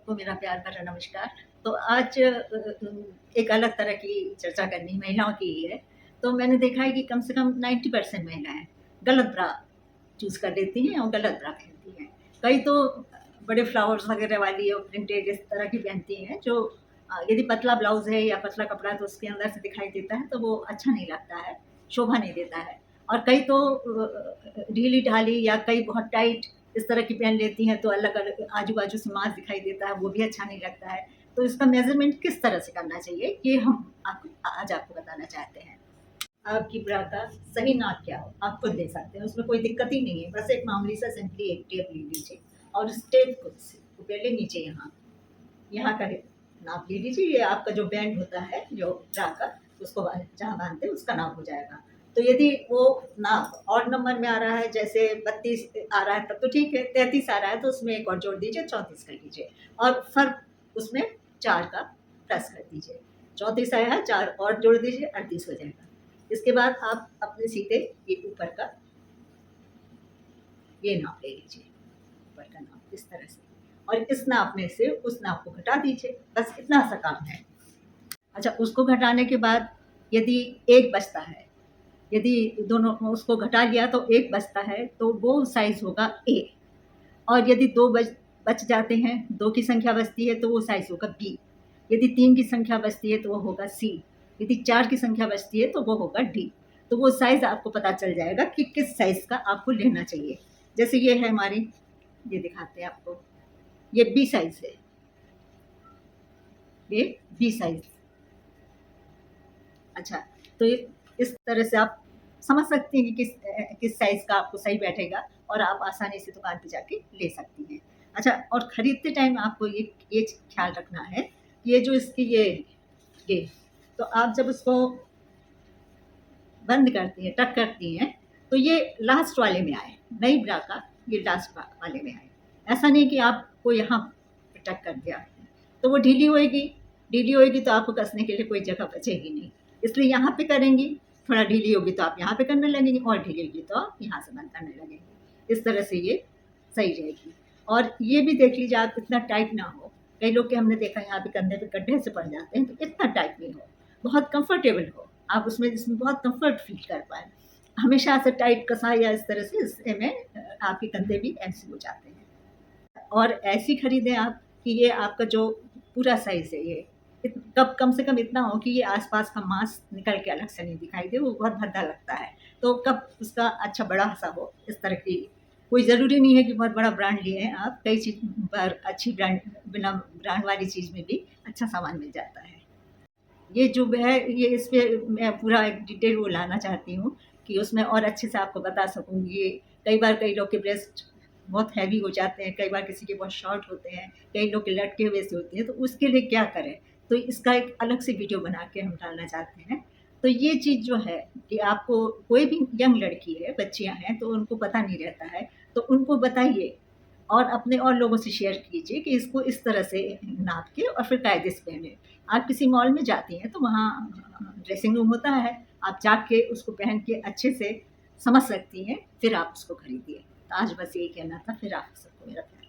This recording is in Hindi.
सबको मेरा प्यार भरा नमस्कार। तो आज एक अलग तरह की चर्चा करनी महिलाओं की ही है। तो मैंने देखा है कि कम से कम 90% महिलाएँ गलत ब्रा चूज़ कर लेती हैं और गलत ब्रा पहनती हैं। कई तो बड़े फ्लावर्स वगैरह वाली और प्रिंटेड इस तरह की पहनती हैं जो यदि पतला ब्लाउज़ है या पतला कपड़ा है तो उसके अंदर से दिखाई देता है तो वो अच्छा नहीं लगता है, शोभा नहीं देता है। और कई तो ढीली-ढाली या कई बहुत टाइट इस तरह की पहन लेती हैं तो अलग-अलग आजू-बाजू से मांस दिखाई देता है, वो भी अच्छा नहीं लगता है। तो इसका मेज़रमेंट किस तरह से करना चाहिए, ये हम आज आपको बताना चाहते हैं। आपकी ब्रा का सही नाप क्या हो, आप खुद दे सकते हैं, उसमें कोई दिक्कत ही नहीं है। बस एक मामूली सा सिंपली एक टेप ले लीजिए और उस टेप खुद से को पहले नीचे यहाँ का नाप ले लीजिए। ये आपका जो बैंड होता है, जो ब्रा का, उसको जहाँ बाँधते हैं उसका नाप हो जाएगा। तो यदि वो नाप ऑड नंबर में आ रहा है, जैसे 32 आ रहा है तब तो ठीक है, 33 आ रहा है तो उसमें 1 और जोड़ दीजिए, 34 कर लीजिए और फ़र्क उसमें 4 का प्लस कर दीजिए। 34 आया है, 4 और जोड़ दीजिए, 38 हो जाएगा। इसके बाद आप अपने सीधे ये ऊपर का ये नाप ले लीजिए, ऊपर का नाप इस तरह से, और इस नाप में से उस नाप को घटा दीजिए, बस इतना सा काम है। अच्छा, उसको घटाने के बाद यदि 1 बचता है, यदि दोनों उसको घटा लिया तो 1 बचता है तो वो साइज़ होगा ए, और यदि 2 बच जाते हैं, 2 की संख्या बचती है तो वो साइज़ होगा बी, यदि 3 की संख्या बचती है तो वो होगा सी, यदि 4 की संख्या बचती है तो वो होगा डी। तो वो साइज़ आपको पता चल जाएगा कि किस साइज़ का आपको लेना चाहिए। जैसे ये है हमारी, ये दिखाते हैं आपको, ये बी साइज़ है, ये बी साइज़। अच्छा, तो इस तरह से आप समझ सकती हैं कि किस साइज़ का आपको सही बैठेगा और आप आसानी से दुकान पे जाके ले सकती हैं। अच्छा, और खरीदते टाइम आपको ये ख़्याल रखना है कि ये जो इसकी ये तो आप जब उसको बंद करती हैं, टक करती हैं, तो ये लास्ट वाले में आए, नई ब्रा का ये लास्ट वाले में आए। ऐसा नहीं कि आपको यहाँ पे टक कर दिया, तो वो ढीली होएगी तो आपको कसने के लिए कोई जगह बचेगी नहीं। इसलिए यहाँ पे करेंगी, थोड़ा ढीली होगी तो आप यहाँ पे करने लगेंगी और ढीली होगी तो आप यहाँ से बंद करने लगेंगी। इस तरह से ये सही रहेगी। और ये भी देख लीजिए आप इतना टाइट ना हो, कई लोग के हमने देखा है यहाँ पे कंधे पे गड्ढे से पड़ जाते हैं, तो इतना टाइट नहीं हो, बहुत कंफर्टेबल हो, आप उसमें जिसमें बहुत कंफर्ट फील कर पाएँ। हमेशा से टाइट कसा या इस तरह से इससे में आपके कंधे भी ऐसे हो जाते हैं। और ऐसी खरीदें आप कि ये आपका जो पूरा साइज़ है ये कब कम से कम इतना हो कि ये आस-पास का मांस निकल के अलग से नहीं दिखाई दे, वो बहुत भद्दा लगता है। तो कब उसका अच्छा बड़ा-सा हो, इस तरह की कोई ज़रूरी नहीं है कि बहुत बड़ा ब्रांड लिए हैं आप, कई चीज़ पर अच्छी ब्रांड बिना ब्रांड वाली चीज़ में भी अच्छा सामान मिल जाता है। ये जो है ये इस पे मैं पूरा एक डिटेल वो लाना चाहती हूँ कि उसमें और अच्छे से आपको बता सकूँ। ये कई बार कई लोग के ब्रेस्ट बहुत हैवी हो जाते हैं, कई बार किसी के बहुत शॉर्ट होते हैं, कई लोग के लटके हुए से होते हैं, तो उसके लिए क्या करें? तो इसका एक अलग से वीडियो बना के हम डालना चाहते हैं। तो ये चीज़ जो है कि आपको कोई भी यंग लड़की है, बच्चियाँ हैं, तो उनको पता नहीं रहता है, तो उनको बताइए और अपने और लोगों से शेयर कीजिए कि इसको इस तरह से नाप के और फिर कायदे से पहने। आप किसी मॉल में जाती हैं तो वहाँ ड्रेसिंग रूम होता है, आप जाके उसको पहन के अच्छे से समझ सकती हैं, फिर आप उसको खरीदिए। तो आज बस यही कहना था, फिर आप सबको मेरा प्यार।